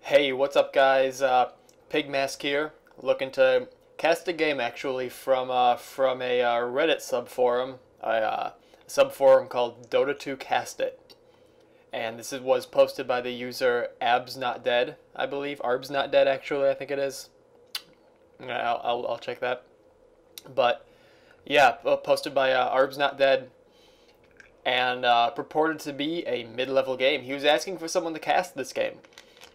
Hey, what's up, guys? Pigmask here, looking to cast a game actually from a Reddit subforum, a subforum called Dota 2 CastIt, and was posted by the user Arbsnotdead, I believe. Arbsnotdead, actually, I think it is. I'll check that. But yeah, posted by Arbsnotdead, and purported to be a mid-level game. He was asking for someone to cast this game.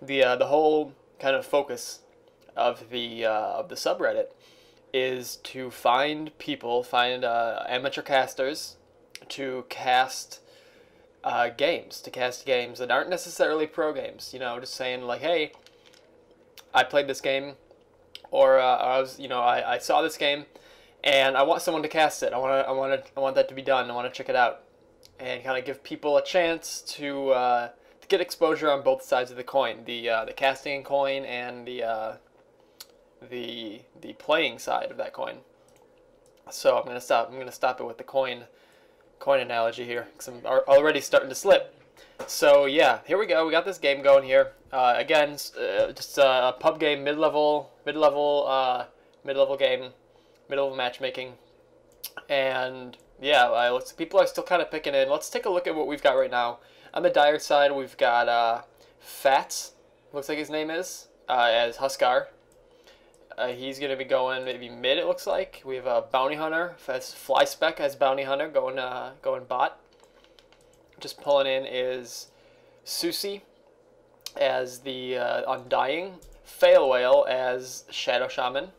The whole kind of focus of the subreddit is to find people, amateur casters to cast games that aren't necessarily pro games. You know, just saying like, hey, I played this game, or I saw this game, and I want someone to cast it. I want that to be done. I want to check it out, and kind of give people a chance to get exposure on both sides of the coin, the casting coin and the playing side of that coin. So I'm gonna stop it with the coin analogy here, because I'm already starting to slip. So yeah, here we go. We got this game going here. Again, just a pub game, mid-level game, mid-level matchmaking, and yeah, people are still kind of picking in. Let's take a look at what we've got right now. On the dire side, we've got Fats, looks like his name is, as Huskar. He's going to be going maybe mid, it looks like. We have a Bounty Hunter, as Flyspec as Bounty Hunter, going bot. Just pulling in is Susie as the Undying, Fail Whale as Shadow Shaman.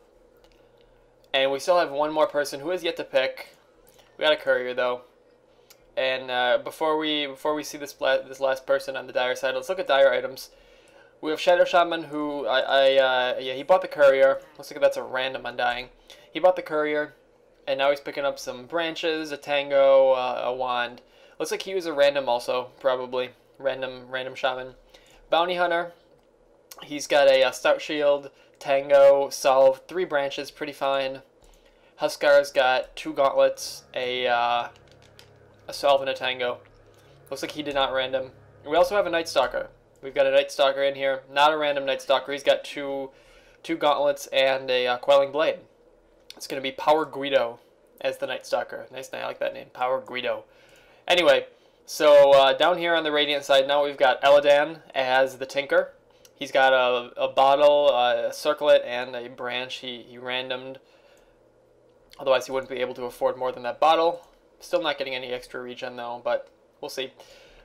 And we still have one more person who is yet to pick. We got a Courier, though. And before we see this last person on the dire side, let's look at dire items. We have Shadow Shaman, who he bought the Courier. Looks like that's a random Undying. He bought the Courier, and now he's picking up some branches, a Tango, a Wand. Looks like he was a random also, probably random Shaman. Bounty Hunter, he's got a Stout Shield, Tango, Solve, 3 branches, pretty fine. Huskar's got 2 gauntlets, a Solve and a Tango. Looks like he did not random. We also have a Night Stalker. We've got a Night Stalker in here. Not a random Night Stalker. He's got two gauntlets and a Quelling Blade. It's going to be Power Guido as the Night Stalker. Nice name. I like that name. Power Guido. Anyway, so down here on the Radiant side now we've got Eladan as the Tinker. He's got a bottle, a circlet, and a branch. He randomed. Otherwise he wouldn't be able to afford more than that bottle. Still not getting any extra regen though, but we'll see.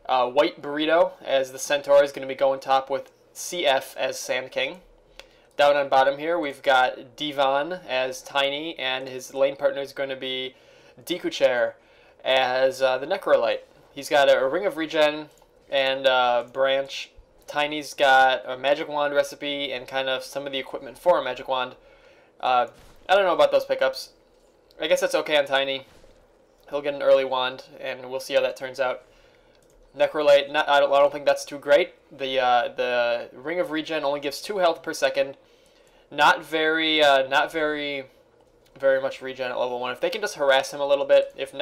White Burrito as the Centaur is going to be going top with CF as Sand King. Down on bottom here we've got Divan as Tiny, and his lane partner is going to be Dekuchair as the Necrolite. He's got a Ring of Regen and branch. Tiny's got a Magic Wand recipe and kind of some of the equipment for a Magic Wand. I don't know about those pickups. I guess that's okay on Tiny. He'll get an early wand, and we'll see how that turns out. Necrolite, I don't think that's too great. The Ring of Regen only gives 2 health per second. Not very much regen at level 1. If they can just harass him a little bit, if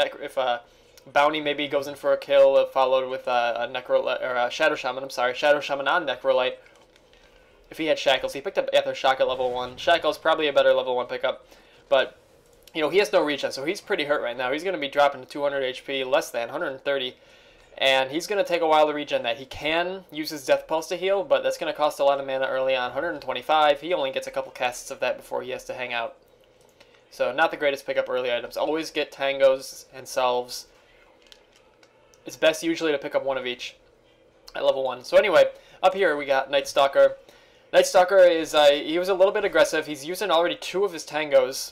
Bounty maybe goes in for a kill, followed with a Necrolite or a Shadow Shaman. I'm sorry, Shadow Shaman on Necrolite. If he had Shackles, he picked up Aether Shock at level 1. Shackles probably a better level 1 pickup, but you know, he has no regen, so he's pretty hurt right now. He's going to be dropping to 200 HP, less than 130, and he's going to take a while to regen that. He can use his Death Pulse to heal, but that's going to cost a lot of mana early on, 125. He only gets a couple casts of that before he has to hang out. So not the greatest pickup early items. Always get Tangos and Solves. It's best usually to pick up one of each at level 1. So anyway, up here we got Night Stalker. Night Stalker is, he was a little bit aggressive. He's using already 2 of his Tangos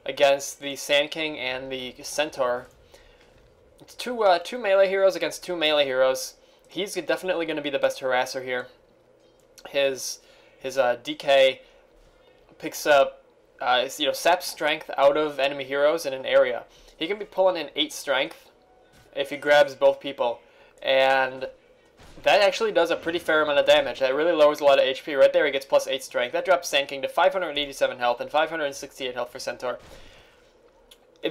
against the Sand King and the Centaur. It's two melee heroes against 2 melee heroes. He's definitely going to be the best harasser here. His DK picks up saps strength out of enemy heroes in an area. He can be pulling in 8 strength if he grabs both people, and that actually does a pretty fair amount of damage. That really lowers a lot of HP. Right there he gets plus 8 strength. That drops Sand King to 587 health and 568 health for Centaur.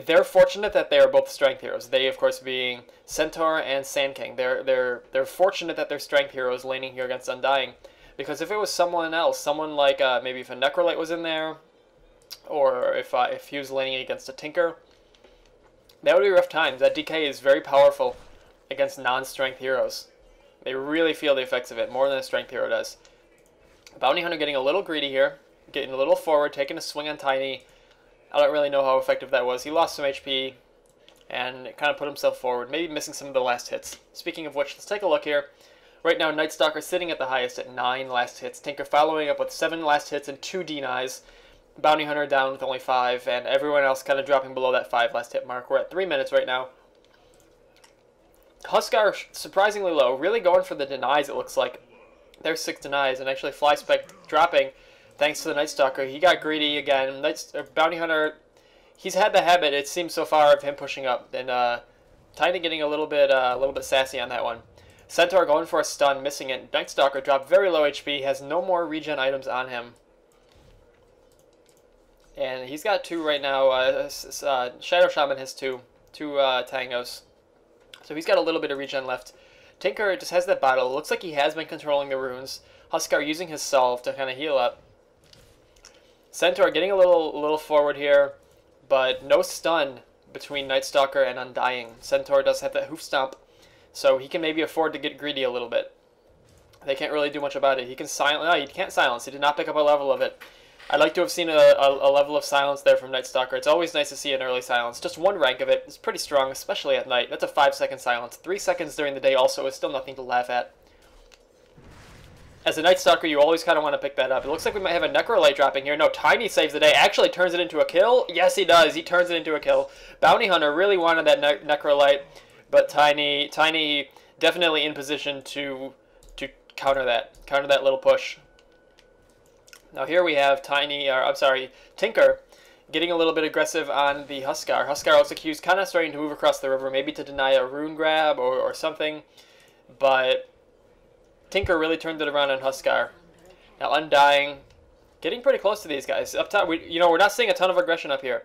They're fortunate that they are both strength heroes. They, of course, being Centaur and Sand King. They're fortunate that they're strength heroes laning here against Undying. Because if it was someone else, someone like maybe if a Necrolite was in there, or if he was laning against a Tinker, that would be rough times. That DK is very powerful against non-strength heroes. They really feel the effects of it more than a strength hero does. Bounty Hunter getting a little greedy here, getting a little forward, taking a swing on Tiny. I don't really know how effective that was. He lost some HP and kind of put himself forward, maybe missing some of the last hits. Speaking of which, let's take a look here. Right now, Night Stalker sitting at the highest at 9 last hits. Tinker following up with 7 last hits and 2 denies. Bounty Hunter down with only 5, and everyone else kind of dropping below that 5 last hit mark. We're at 3 minutes right now. Huskar surprisingly low, really going for the denies, it looks like. There's 6 denies, and actually Flyspec dropping thanks to the Night Stalker. He got greedy again. Bounty Hunter, he's had the habit, it seems so far, of him pushing up, and Tiny getting a little bit sassy on that one. Centaur going for a stun, missing it. Night Stalker dropped very low HP, has no more regen items on him. And he's got 2 right now. Shadow Shaman has 2 tangos. So he's got a little bit of regen left. Tinker just has that battle. Looks like he has been controlling the runes. Huskar using his salve to kind of heal up. Centaur getting a little forward here, but no stun between Night Stalker and Undying. Centaur does have that hoof stomp, so he can maybe afford to get greedy a little bit. They can't really do much about it. He can silence. No, he can't silence. He did not pick up a level of it. I'd like to have seen a level of silence there from Night Stalker. It's always nice to see an early silence. Just 1 rank of it is pretty strong, especially at night. That's a 5-second silence. 3 seconds during the day also is still nothing to laugh at. As a Night Stalker, you always kind of want to pick that up. It looks like we might have a Necrolite dropping here. No, Tiny saves the day. Actually turns it into a kill. Yes, he does. He turns it into a kill. Bounty Hunter really wanted that Necrolite, but Tiny definitely in position to counter that little push. Now here we have Tinker getting a little bit aggressive on the Huskar. Huskar looks like he was kind of starting to move across the river, maybe to deny a rune grab or something, but Tinker really turned it around on Huskar. Now Undying, getting pretty close to these guys. Up top, we're not seeing a ton of aggression up here.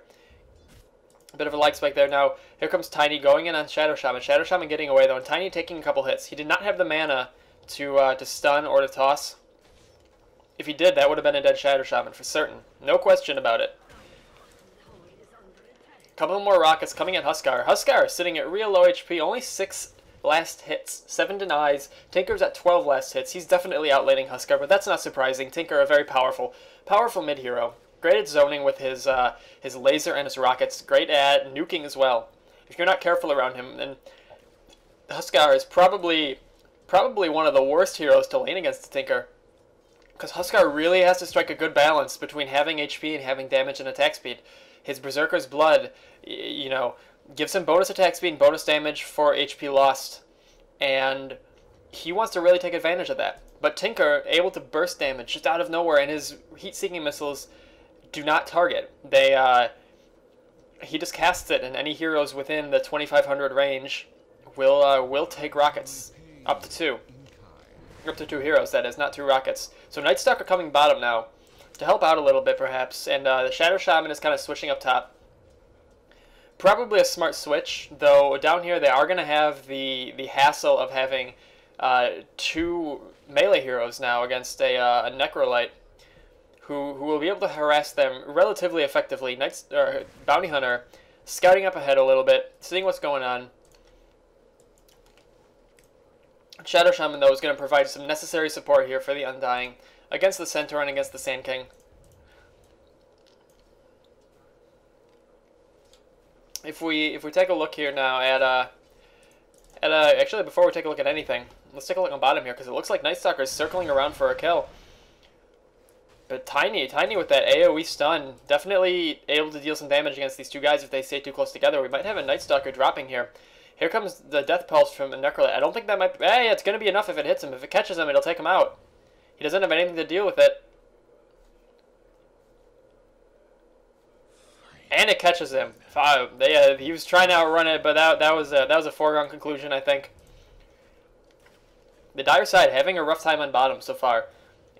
A bit of a lag spike there. Now here comes Tiny going in on Shadow Shaman. Shadow Shaman getting away though, and Tiny taking a couple hits. He did not have the mana to stun or to toss. If he did, that would have been a dead Shadow Shaman for certain. No question about it. Couple more rockets coming at Huskar. Huskar sitting at real low HP, only 6 last hits, 7 denies. Tinker's at 12 last hits. He's definitely outlaning Huskar, but that's not surprising. Tinker, a very powerful mid-hero. Great at zoning with his laser and his rockets. Great at nuking as well. If you're not careful around him, then Huskar is probably one of the worst heroes to lane against Tinker. Because Huskar really has to strike a good balance between having HP and having damage and attack speed. His Berserker's Blood, gives him bonus attack speed and bonus damage for HP lost. And he wants to really take advantage of that. But Tinker, able to burst damage just out of nowhere, and his heat-seeking missiles do not target. He just casts it, and any heroes within the 2500 range will take rockets. Up to 2. Up to 2 heroes, that is, not 2 rockets. So Night Stalker coming bottom now, to help out a little bit perhaps, and the Shadow Shaman is kind of switching up top. Probably a smart switch, though down here they are going to have the hassle of having 2 melee heroes now against a Necrolite, who will be able to harass them relatively effectively. Bounty Hunter scouting up ahead a little bit, seeing what's going on. Shadow Shaman, though, is going to provide some necessary support here for the Undying against the Centaur and against the Sand King. If we take a look here now actually before we take a look at anything, let's take a look on bottom here because it looks like Night Stalker is circling around for a kill. But Tiny with that AoE stun, definitely able to deal some damage against these 2 guys if they stay too close together. We might have a Night Stalker dropping here. Here comes the Death Pulse from the Necrolite. I don't think that might be... Hey, it's going to be enough if it hits him. If it catches him, it'll take him out. He doesn't have anything to deal with it. And it catches him. He was trying to outrun it, but that was a foregone conclusion, I think. The Dire side having a rough time on bottom so far.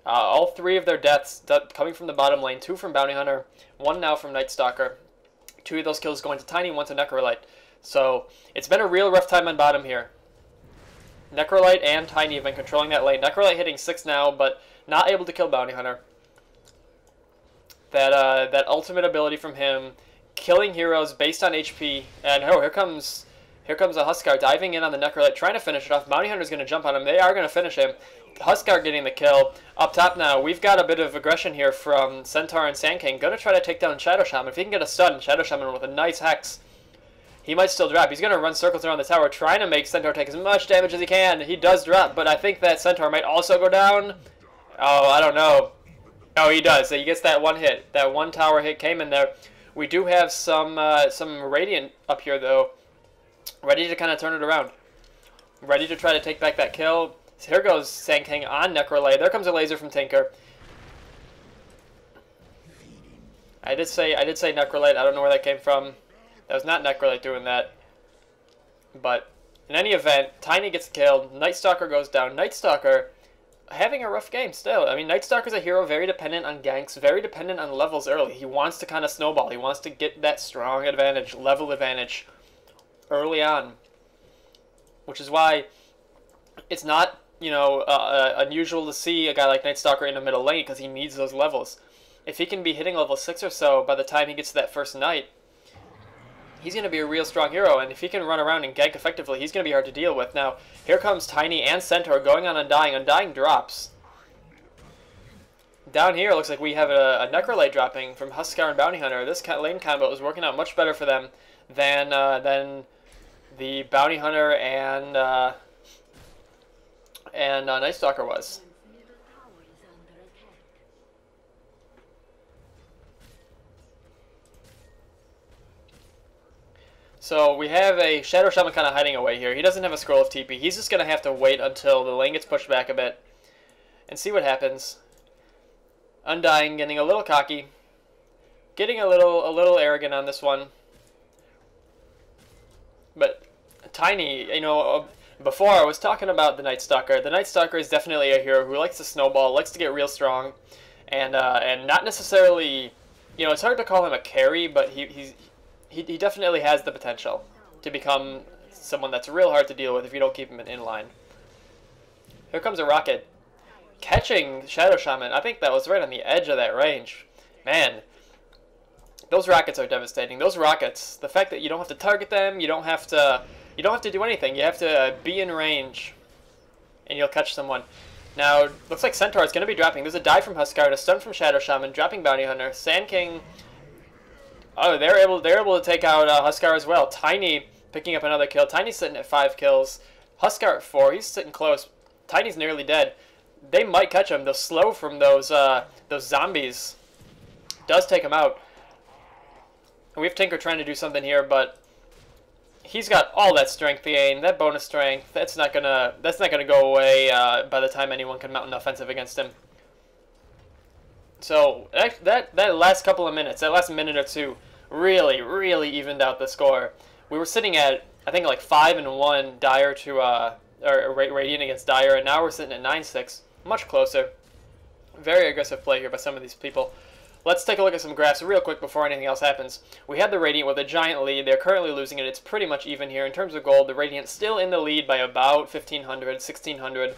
All 3 of their deaths coming from the bottom lane. 2 from Bounty Hunter, 1 now from Night Stalker. 2 of those kills going to Tiny, 1 to Necrolite. So it's been a real rough time on bottom here. Necrolite and Tiny have been controlling that lane. Necrolite hitting 6 now, but not able to kill Bounty Hunter. That ultimate ability from him, killing heroes based on HP. And oh, here comes a Huskar diving in on the Necrolite, trying to finish it off. Bounty Hunter's going to jump on him. They are going to finish him. Huskar getting the kill. Up top now, we've got a bit of aggression here from Centaur and Sand King. Going to try to take down Shadow Shaman. If he can get a stun, Shadow Shaman with a nice Hex, he might still drop. He's going to run circles around the tower, trying to make Centaur take as much damage as he can. He does drop, but I think that Centaur might also go down. Oh, I don't know. Oh, he does. So he gets that one hit. That one tower hit came in there. We do have some Radiant up here, though, ready to kind of turn it around. Ready to try to take back that kill. So here goes Sand King on Necrolite. There comes a laser from Tinker. I did say Necrolite. I don't know where that came from. That was not Necrolite doing that. But in any event, Tiny gets killed. Night Stalker goes down. Night Stalker having a rough game still. I mean, Night Stalker's a hero very dependent on ganks, very dependent on levels early. He wants to kind of snowball. He wants to get that strong advantage, level advantage early on. Which is why it's not, you know, unusual to see a guy like Night Stalker in the middle lane, because he needs those levels. If he can be hitting level 6 or so by the time he gets to that first night, he's going to be a real strong hero, and if he can run around and gank effectively, he's going to be hard to deal with. Now, here comes Tiny and Centaur going on Undying. Undying drops. Down here, it looks like we have a Necrolite dropping from Huskar and Bounty Hunter. This lane combo is working out much better for them than the Bounty Hunter and Night Stalker was. So we have a Shadow Shaman kind of hiding away here. He doesn't have a scroll of TP. He's just going to have to wait until the lane gets pushed back a bit and see what happens. Undying getting a little cocky, getting a little arrogant on this one. But Tiny, you know, before I was talking about the Night Stalker. The Night Stalker is definitely a hero who likes to snowball, likes to get real strong, and not necessarily, you know, it's hard to call him a carry, but he definitely has the potential to become someone that's real hard to deal with if you don't keep him in line. Here comes a rocket. Catching Shadow Shaman. I think that was right on the edge of that range. Man, those rockets are devastating. Those rockets, the fact that you don't have to target them, you don't have to do anything. You have to be in range, and you'll catch someone. Now, looks like Centaur is going to be dropping. There's a dive from Huskar, a stun from Shadow Shaman, dropping Bounty Hunter. Sand King. Oh, they're able to take out Huskar as well. Tiny picking up another kill. Tiny's sitting at 5 kills. Huskar at 4. He's sitting close. Tiny's nearly dead. They might catch him. The slow from those zombies does take him out. And we have Tinker trying to do something here, but he's got all that strength gain, that bonus strength. That's not gonna go away by the time anyone can mount an offensive against him. So that last couple of minutes, that last minute or two, really evened out the score. We were sitting at, I think, like 5-1 Dire to or Radiant against Dire, and now we're sitting at 9-6, much closer. Very aggressive play here by some of these people. Let's take a look at some graphs real quick before anything else happens. We had the Radiant with a giant lead. They're currently losing it. It's pretty much even here. In terms of gold, the Radiant still in the lead by about 1,500, 1,600,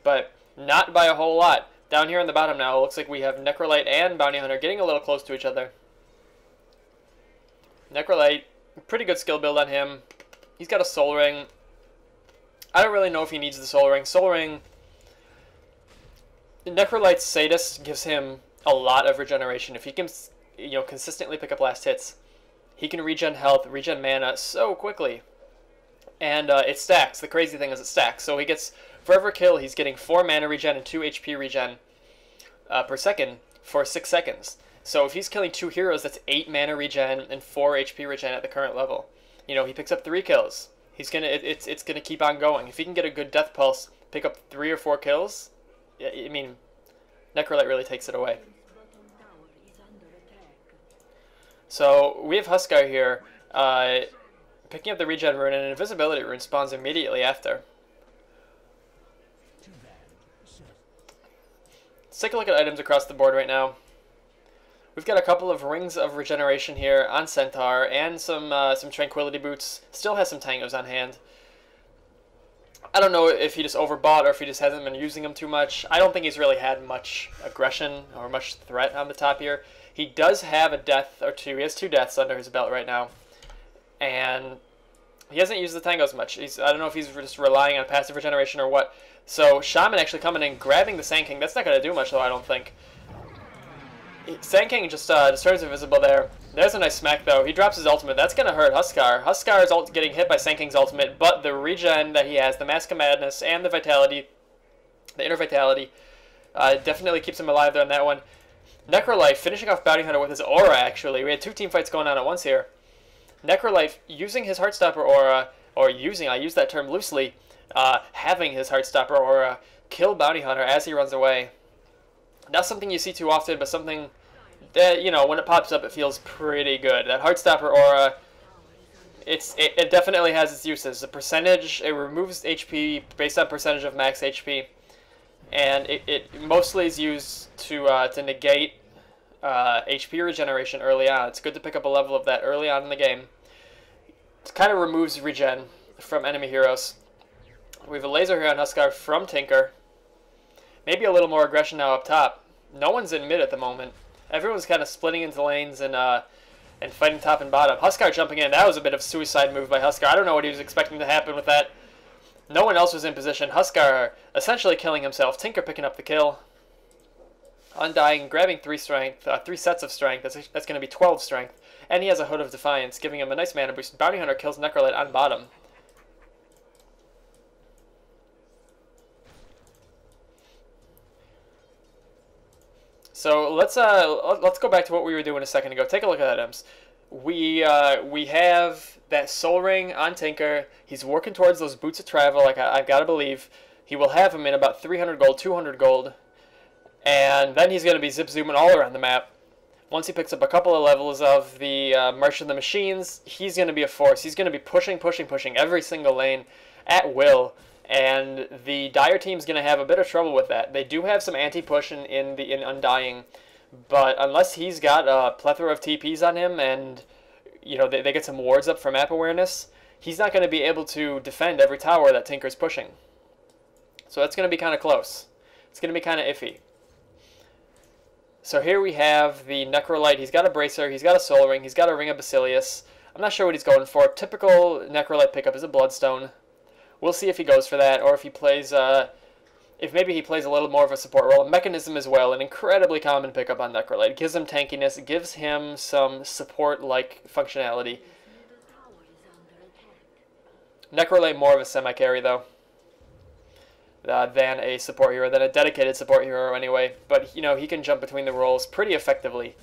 but not by a whole lot. Down here on the bottom now, it looks like we have Necrolite and Bounty Hunter getting a little close to each other. Necrolite, pretty good skill build on him. He's got a Soul Ring. I don't really know if he needs the Soul Ring. Soul Ring, Necrolite's Sadist gives him a lot of regeneration. If he can, you know, consistently pick up last hits, he can regen health, regen mana so quickly. And it stacks. The crazy thing is it stacks. So he gets, for every kill, he's getting 4 mana regen and 2 HP regen per second for 6 seconds. So if he's killing 2 heroes, that's 8 mana regen and 4 HP regen at the current level. You know, he picks up 3 kills. He's gonna, it's gonna keep on going. If he can get a good death pulse, pick up 3 or 4 kills, I mean, Necrolite really takes it away. So we have Huskar here, picking up the regen rune, and an invisibility rune spawns immediately after. Let's take a look at items across the board right now. We've got a couple of rings of regeneration here on Centaur, and some tranquility boots. Still has some tangos on hand. I don't know if he just overbought or if he just hasn't been using them too much. I don't think he's really had much aggression or much threat on the top here. He does have a death or two. He has 2 deaths under his belt right now. And he hasn't used the tangos much. I don't know if he's just relying on passive regeneration or what. So Shaman actually coming in, grabbing the Sand King. That's not going to do much though, I don't think. Sand King just turns invisible there. There's a nice smack though. He drops his ultimate. That's going to hurt Huskar. Huskar is getting hit by Sand King's ultimate, but the regen that he has, the Mask of Madness, and the Vitality, the Inner Vitality, definitely keeps him alive there on that one. Necrolife finishing off Bounty Hunter with his aura, actually. We had 2 team fights going on at once here. Necrolife using his Heartstopper aura, or using, I use that term loosely, having his Heartstopper aura kill Bounty Hunter as he runs away. Not something you see too often, but something that, you know, when it pops up, it feels pretty good. That Heartstopper aura, it definitely has its uses. The percentage, it removes HP based on percentage of max HP, and it mostly is used to negate HP regeneration early on. It's good to pick up a level of that early on in the game. It kind of removes regen from enemy heroes. We have a laser here on Huskar from Tinker. Maybe a little more aggression now up top. No one's in mid at the moment. Everyone's kind of splitting into lanes and fighting top and bottom. Huskar jumping in. That was a bit of a suicide move by Huskar. I don't know what he was expecting to happen with that. No one else was in position. Huskar essentially killing himself. Tinker picking up the kill. Undying, grabbing 3 strength, 3 sets of strength. That's going to be 12 strength. And he has a Hood of Defiance, giving him a nice mana boost. Bounty Hunter kills Necrolite on bottom. So let's go back to what we were doing a second ago. Take a look at that, Ems. We have that Soul Ring on Tinker. He's working towards those Boots of Travel, like I've got to believe. He will have him in about 300 gold, 200 gold. And then he's going to be zip-zooming all around the map. Once he picks up a couple of levels of the March of the Machines, he's going to be a force. He's going to be pushing every single lane at will. And the Dire team's going to have a bit of trouble with that. They do have some anti-push in Undying, but unless he's got a plethora of TPs on him and, you know, they get some wards up for map awareness, he's not going to be able to defend every tower that Tinker's pushing. So that's going to be kind of close. It's going to be kind of iffy. So here we have the Necrolite. He's got a Bracer, he's got a Soul Ring, he's got a Ring of Basilius. I'm not sure what he's going for. Typical Necrolite pickup is a Bloodstone. We'll see if he goes for that, or if he plays, if maybe he plays a little more of a support role. Mechanism as well, an incredibly common pickup on Necrolite. It gives him tankiness, it gives him some support-like functionality. Necrolite more of a semi-carry, though, than a support hero, than a dedicated support hero anyway. But, you know, he can jump between the roles pretty effectively.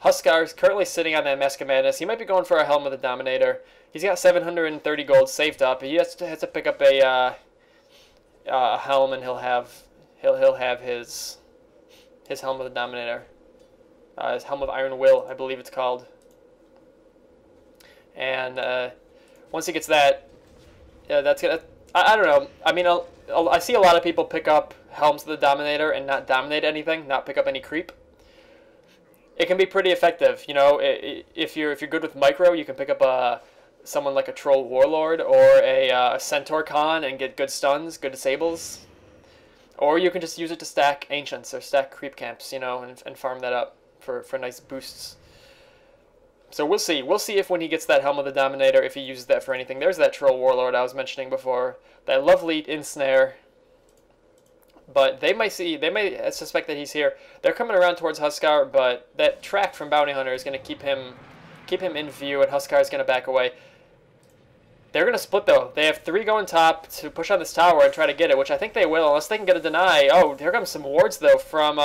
Huskar's currently sitting on that Mask of Madness. He might be going for a Helm of the Dominator. He's got 730 gold saved up. He has to pick up a helm, and he'll have his Helm of the Dominator, his Helm of Iron Will, I believe it's called. And once he gets that, that's gonna. I don't know. I mean, I see a lot of people pick up Helms of the Dominator and not dominate anything, not pick up any creep. It can be pretty effective, you know. If you're good with micro, you can pick up someone like a Troll Warlord or a Centaur Khan and get good stuns, good disables. Or you can just use it to stack Ancients or stack creep camps, you know, and farm that up for nice boosts. So we'll see. We'll see if when he gets that Helm of the Dominator, if he uses that for anything. There's that Troll Warlord I was mentioning before. That lovely ensnare. But they might suspect that he's here. They're coming around towards Huskar, but that track from Bounty Hunter is going to keep him in view, and Huskar is going to back away. They're going to split, though. They have 3 going top to push on this tower and try to get it, which I think they will, unless they can get a deny. Oh, here comes some wards, though, from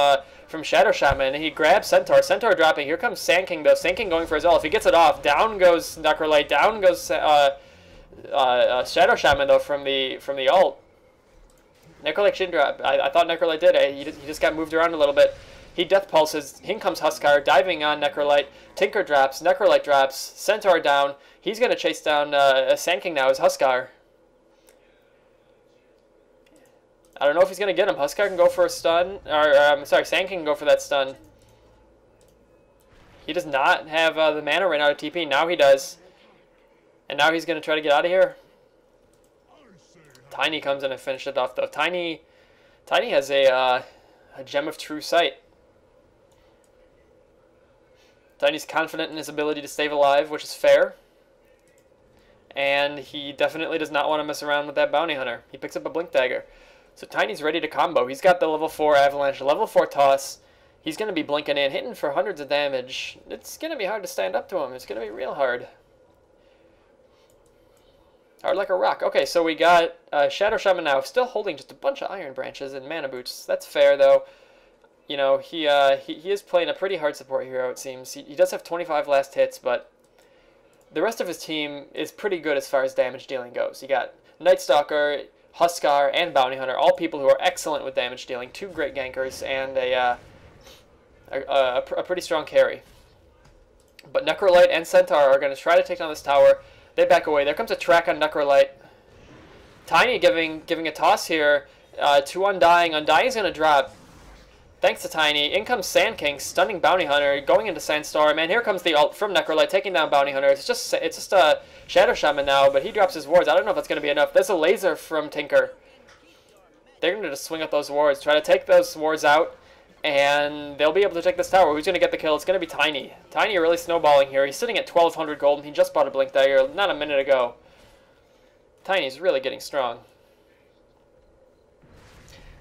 Shadow Shaman. And he grabs Centaur. Centaur dropping. Here comes Sand King, though. Sand King going for his ult. If he gets it off, down goes Necrolite. Down goes Shadow Shaman, though, from the ult. Necrolite shouldn't drop. I thought Necrolite did. He just got moved around a little bit. He death pulses. In comes Huskar, diving on Necrolite. Tinker drops. Necrolite drops. Centaur down. He's going to chase down Sand King now as Huskar. I don't know if he's going to get him. Huskar can go for a stun. Or, sorry, Sand King can go for that stun. He does not have the mana right now to TP. Now he does. And now he's going to try to get out of here. Tiny comes in and finishes it off, though. Tiny has a gem of true sight. Tiny's confident in his ability to stay alive, which is fair. And he definitely does not want to mess around with that bounty hunter. He picks up a blink dagger. So Tiny's ready to combo. He's got the level 4 avalanche, level 4 toss. He's going to be blinking in, hitting for hundreds of damage. It's going to be hard to stand up to him. It's going to be real hard. Hard like a rock. Okay, so we got Shadow Shaman now, still holding just a bunch of iron branches and mana boots. That's fair, though. You know, he is playing a pretty hard support hero, it seems. He does have 25 last hits, but the rest of his team is pretty good as far as damage dealing goes. You got Night Stalker, Huskar, and Bounty Hunter, all people who are excellent with damage dealing, 2 great gankers, and a pretty strong carry. But Necrolite and Centaur are going to try to take down this tower. They back away. There comes a track on Necrolite. Tiny giving a toss here to Undying. Undying's going to drop. Thanks to Tiny. In comes Sand King, stunning Bounty Hunter, going into Sandstorm, and here comes the ult from Necrolite, taking down Bounty Hunter. It's just a Shadow Shaman now, but he drops his wards. I don't know if that's going to be enough. There's a laser from Tinker. They're going to just swing up those wards, try to take those wards out, and they'll be able to take this tower. Who's going to get the kill? It's going to be Tiny. Tiny really snowballing here. He's sitting at 1,200 gold, and he just bought a Blink Dagger not a minute ago. Tiny's really getting strong.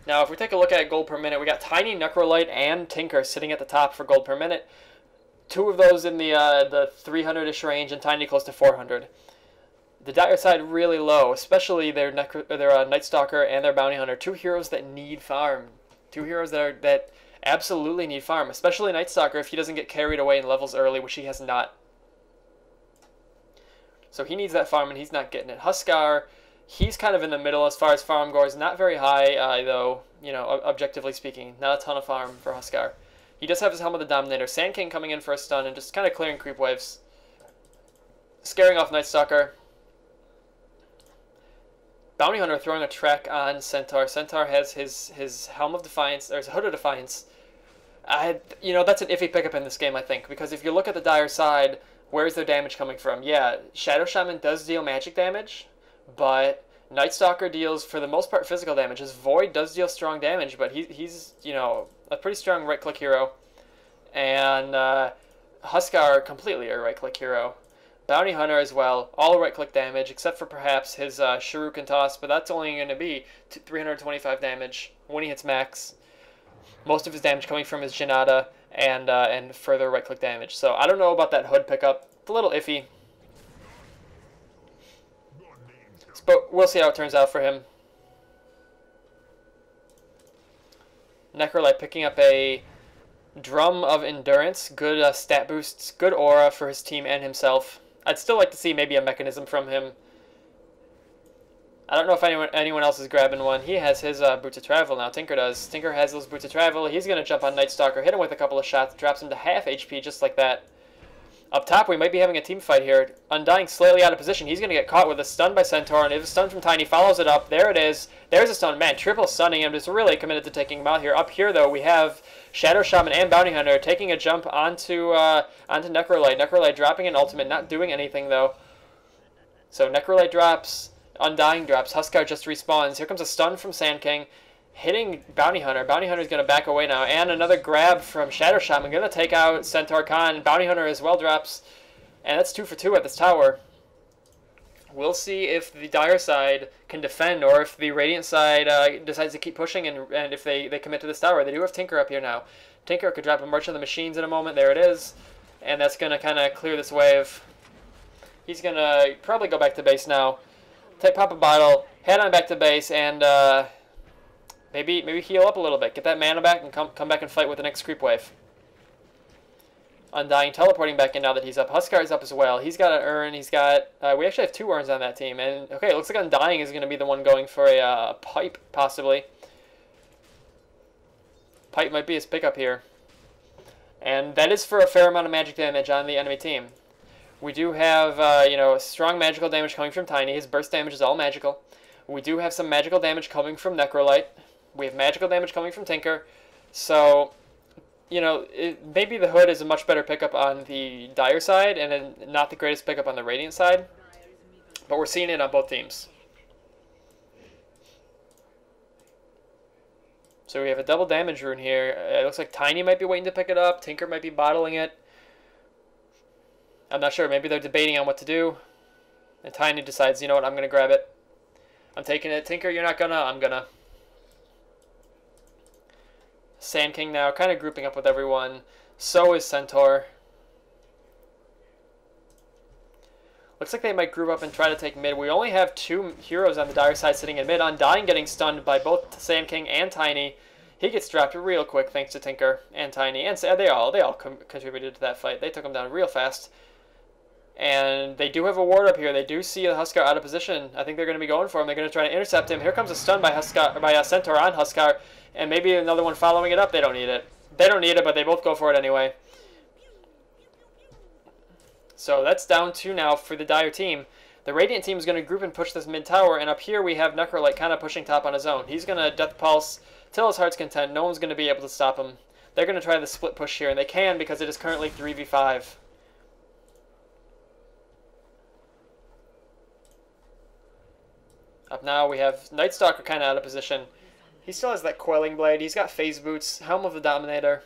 Now, if we take a look at gold per minute, we got Tiny, Necrolite, and Tinker sitting at the top for gold per minute. 2 of those in the 300-ish range, and Tiny close to 400. The Dire side really low, especially their Night Stalker and their Bounty Hunter. 2 heroes that need farm. 2 heroes that absolutely need farm, especially Night Stalker if he doesn't get carried away in levels early, which he has not. So he needs that farm, and he's not getting it. Huskar, he's kind of in the middle as far as farm goes. Not very high, though, you know, objectively speaking. Not a ton of farm for Huskar. He does have his Helm of the Dominator. Sand King coming in for a stun and just kind of clearing creep waves. Scaring off Night Stalker. Bounty Hunter throwing a track on Centaur. Centaur has his Helm of Defiance, or his Hood of Defiance. You know, that's an iffy pickup in this game, I think, because if you look at the Dire side, where's their damage coming from? Yeah, Shadow Shaman does deal magic damage, but Night Stalker deals, for the most part, physical damage. His Void does deal strong damage, but he's you know, a pretty strong right-click hero. And Huskar, completely a right-click hero. Bounty Hunter as well, all right-click damage, except for perhaps his Shuriken Toss, but that's only going to be 325 damage when he hits max. Most of his damage coming from his Janata and further right-click damage. So I don't know about that Hood pickup. It's a little iffy. But we'll see how it turns out for him. Necrolite picking up a Drum of Endurance. Good stat boosts. Good aura for his team and himself. I'd still like to see maybe a mechanism from him. I don't know if anyone else is grabbing one. He has his Boots of Travel now. Tinker does. Tinker has those Boots of Travel. He's going to jump on Night Stalker, hit him with a couple of shots, drops him to half HP just like that. Up top, we might be having a team fight here. Undying slightly out of position. He's going to get caught with a stun by Centaur, and if a stun from Tiny follows it up, there it is. There's a stun. Man, triple stunning him. Just really committed to taking him out here. Up here, though, we have Shadow Shaman and Bounty Hunter taking a jump onto Necrolite. Necrolite dropping an ultimate, not doing anything, though. So Necrolite drops, Undying drops, Huskar just respawns. Here comes a stun from Sand King, hitting Bounty Hunter. Bounty Hunter's going to back away now. And another grab from Shadow Shaman. Going to take out Centaur Khan. Bounty Hunter as well drops. And that's 2 for 2 at this tower. We'll see if the Dire side can defend or if the Radiant side decides to keep pushing and if they commit to this tower. They do have Tinker up here now. Tinker could drop a Merchant of the Machines in a moment. There it is. And that's going to kind of clear this wave. He's going to probably go back to base now. Pop a bottle, head on back to base, and maybe heal up a little bit. Get that mana back and come back and fight with the next creep wave. Undying teleporting back in now that he's up. Huskar is up as well. He's got an urn. He's got... we actually have 2 urns on that team. And, okay, it looks like Undying is going to be the one going for a pipe, possibly. Pipe might be his pickup here. And that is for a fair amount of magic damage on the enemy team. We do have, you know, strong magical damage coming from Tiny. His burst damage is all magical. We do have some magical damage coming from Necrolite. We have magical damage coming from Tinker. So, you know, maybe the Hood is a much better pickup on the Dire side and not the greatest pickup on the Radiant side. But we're seeing it on both teams. So we have a double damage rune here. It looks like Tiny might be waiting to pick it up. Tinker might be bottling it. I'm not sure. Maybe they're debating on what to do. And Tiny decides, you know what, I'm going to grab it. I'm taking it. Tinker, you're not going to. I'm going to. Sand King now, kind of grouping up with everyone. So is Centaur. Looks like they might group up and try to take mid. We only have 2 heroes on the dire side sitting in mid. Undying getting stunned by both Sand King and Tiny. He gets dropped real quick thanks to Tinker and Tiny. And they all contributed to that fight. They took him down real fast. And they do have a ward up here. They do see the Huskar out of position. I think they're going to be going for him. They're going to try to intercept him. Here comes a stun by Centaur on Huskar. And maybe another one following it up. They don't need it. They don't need it, but they both go for it anyway. So that's down 2 now for the Dire team. The Radiant team is going to group and push this mid tower, and up here we have Necrolite kind of pushing top on his own. He's going to Death Pulse till his heart's content. No one's going to be able to stop him. They're going to try the split push here, and they can because it is currently 3v5. Up now we have Nightstalker kind of out of position. He still has that Coiling Blade. He's got Phase Boots, Helm of the Dominator.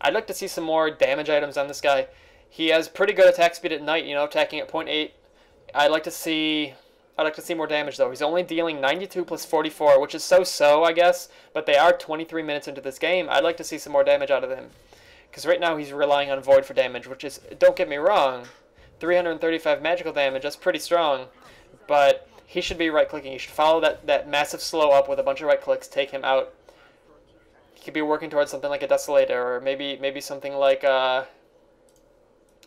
I'd like to see some more damage items on this guy. He has pretty good attack speed at night, you know, attacking at 0.8. I'd like to see more damage though. He's only dealing 92 plus 44, which is so-so, I guess, but they are 23 minutes into this game. I'd like to see some more damage out of him. Because right now he's relying on Void for damage, which is, don't get me wrong, 335 magical damage, that's pretty strong. But he should be right-clicking. He should follow that massive slow up with a bunch of right clicks, take him out. He could be working towards something like a Desolator, or maybe something like an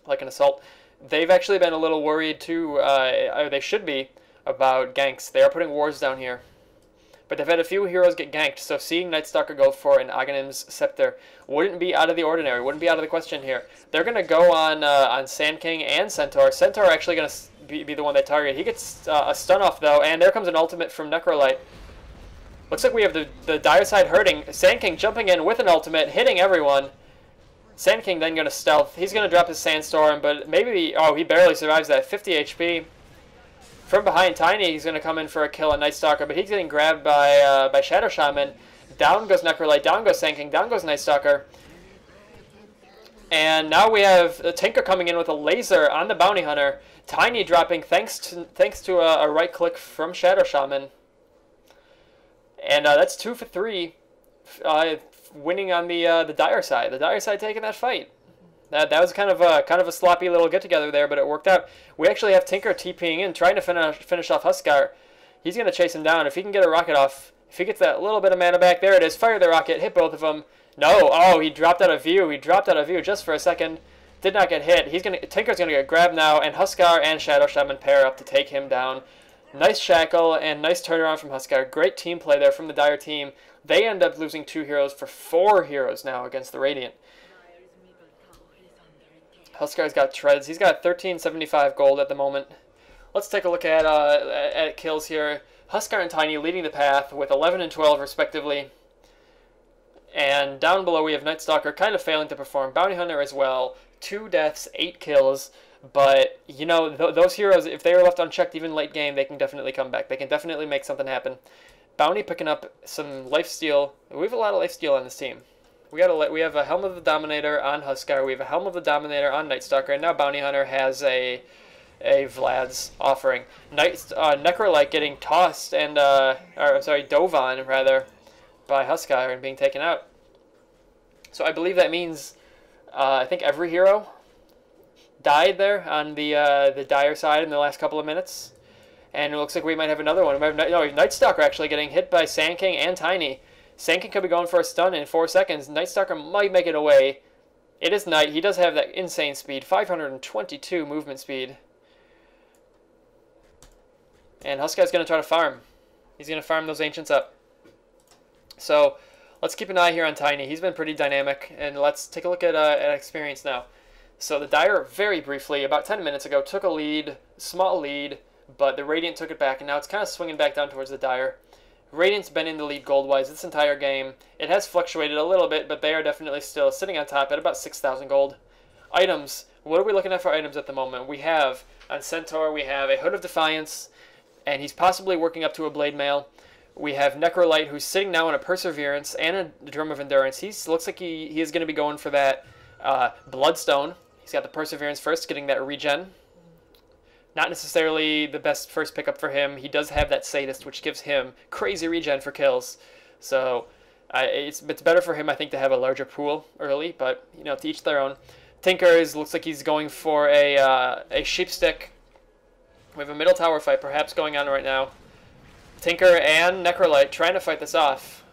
Assault. They've actually been a little worried too, or they should be, about ganks. They are putting wards down here. But they've had a few heroes get ganked, so seeing Nightstalker go for an Aghanim's Scepter wouldn't be out of the ordinary, wouldn't be out of the question here. They're going to go on Sand King and Centaur. Centaur actually going to be the one they target. He gets a stun off though, and there comes an ultimate from Necrolite. Looks like we have the dire side hurting. Sand King jumping in with an ultimate, hitting everyone. Sand King then going to stealth. He's going to drop his Sandstorm, but maybe... Oh, he barely survives that. 50 HP. From behind Tiny, he's going to come in for a kill on Nightstalker, but he's getting grabbed by Shadow Shaman. Down goes Necrolite, down goes Sand King, down goes Nightstalker. And now we have Tinker coming in with a laser on the Bounty Hunter. Tiny dropping thanks to a right click from Shadow Shaman. And that's 2 for 3, winning on the Dire side. The Dire side taking that fight. That was kind of a sloppy little get together there, but it worked out. We actually have Tinker TPing in, trying to finish off Huskar. He's going to chase him down. If he can get a rocket off, if he gets that little bit of mana back, there it is. Fire the rocket, hit both of them. No, oh, he dropped out of view. He dropped out of view just for a second. Did not get hit. Tinker's going to get grabbed now, and Huskar and Shadow Shaman pair up to take him down. Nice shackle and nice turnaround from Huskar. Great team play there from the Dire team. They end up losing 2 heroes for 4 heroes now against the Radiant. Huskar's got treads. He's got 1375 gold at the moment. Let's take a look at kills here. Huskar and Tiny leading the path with 11 and 12 respectively. And down below we have Nightstalker kind of failing to perform. Bounty Hunter as well. 2 deaths, 8 kills. But, you know, those heroes, if they are left unchecked even late game, they can definitely come back. They can definitely make something happen. Bounty picking up some lifesteal. We have a lot of lifesteal on this team. We have a Helm of the Dominator on Huskar. We have a Helm of the Dominator on Nightstalker. And now Bounty Hunter has a Vlad's offering. Necrolite getting tossed and, dove on, rather, by Huskar and being taken out. So I believe that means, I think every hero died there on the Dire side in the last couple of minutes. And it looks like we might have another one. We have Nightstalker actually getting hit by Sand King and Tiny. Sand King could be going for a stun in 4 seconds. Nightstalker might make it away. It is night. He does have that insane speed. 522 movement speed. And Huskar's going to try to farm. He's going to farm those Ancients up. So let's keep an eye here on Tiny. He's been pretty dynamic. And let's take a look at experience now. So the Dire, very briefly, about 10 minutes ago, took a lead, small lead, but the Radiant took it back, and now it's kind of swinging back down towards the Dire. Radiant's been in the lead gold-wise this entire game. It has fluctuated a little bit, but they are definitely still sitting on top at about 6,000 gold. Items. What are we looking at for items at the moment? We have, on Centaur, we have a Hood of Defiance, and he's possibly working up to a Blade Mail. We have Necrolite, who's sitting now in a Perseverance and a Drum of Endurance. He looks like he is going to be going for that Bloodstone. He's got the Perseverance first, getting that regen. Not necessarily the best first pickup for him. He does have that Sadist, which gives him crazy regen for kills. So it's better for him, I think, to have a larger pool early, but, you know, to each their own. Tinker looks like he's going for a Sheepstick. We have a middle tower fight perhaps going on right now. Tinker and Necrolite trying to fight this off.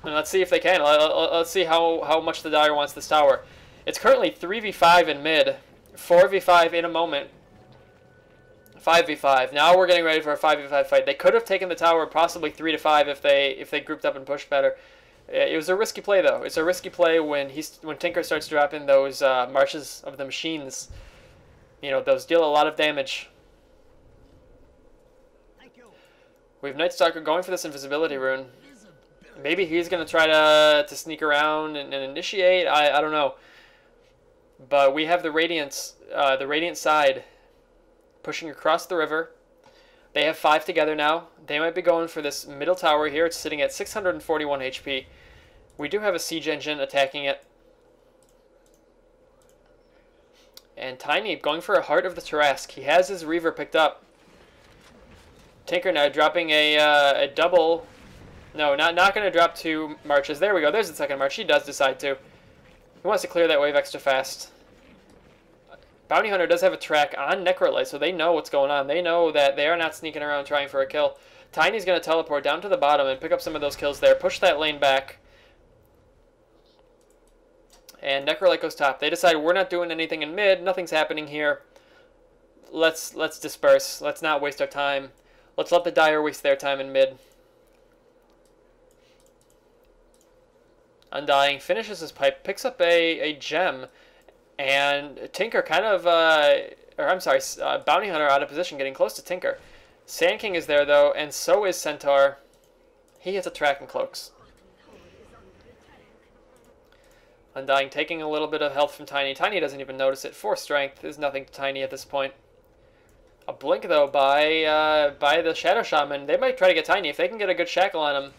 And let's see if they can. Let's see how much the Dire wants this tower. It's currently 3v5 in mid, 4v5 in a moment, 5v5. Now we're getting ready for a 5v5 fight. They could have taken the tower possibly 3-5 if they grouped up and pushed better. It was a risky play though. It's a risky play when Tinker starts dropping those marches of the machines. You know, those deal a lot of damage. We have Night Stalker going for this invisibility rune. Maybe he's going to try to sneak around and initiate. I don't know. But we have the Radiant side pushing across the river. They have 5 together now. They might be going for this middle tower here. It's sitting at 641 HP. We do have a siege engine attacking it. And Tiny going for a Heart of the Tarrasque. He has his Reaver picked up. Tinker now dropping a double. No, not going to drop 2 marches. There we go. There's the second march. He does decide to. He wants to clear that wave extra fast. Bounty Hunter does have a track on Necrolite, so they know what's going on. They know that they are not sneaking around trying for a kill. Tiny's going to teleport down to the bottom and pick up some of those kills there. Push that lane back. And Necrolite goes top. They decide we're not doing anything in mid. Nothing's happening here. Let's disperse. Let's not waste our time. Let's let the Dire waste their time in mid. Undying finishes his pipe, picks up a gem, and Tinker kind of, Bounty Hunter out of position, getting close to Tinker. Sand King is there though, and so is Centaur. He hits a track and cloaks. Undying taking a little bit of health from Tiny. Tiny doesn't even notice it. 4 strength is nothing to Tiny at this point. A blink though by the Shadow Shaman. They might try to get Tiny if they can get a good shackle on him.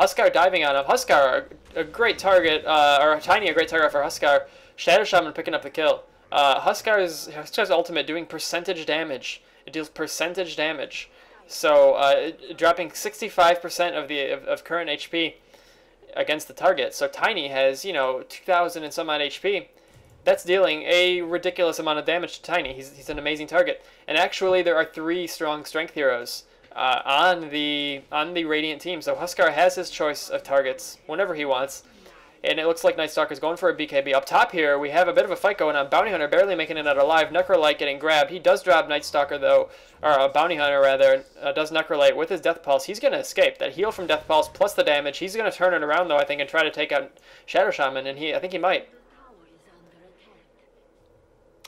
Huskar diving on him. Huskar, a great target, or Tiny, a great target for Huskar. Shadow Shaman picking up the kill. Huskar's ultimate doing percentage damage. It deals percentage damage. So dropping 65% of current HP against the target. So Tiny has, you know, 2,000 and some odd HP. That's dealing a ridiculous amount of damage to Tiny. He's an amazing target. And actually, there are 3 strong strength heroes on the Radiant team. So Huskar has his choice of targets whenever he wants. And it looks like Night Stalker's going for a BKB. Up top here, we have a bit of a fight going on. Bounty Hunter barely making it out alive. Necrolite getting grabbed. He does drop Night Stalker, though, or Bounty Hunter, rather, does Necrolite with his Death Pulse. He's going to escape. That heal from Death Pulse plus the damage. He's going to turn it around, though, I think, and try to take out Shadow Shaman, and I think he might.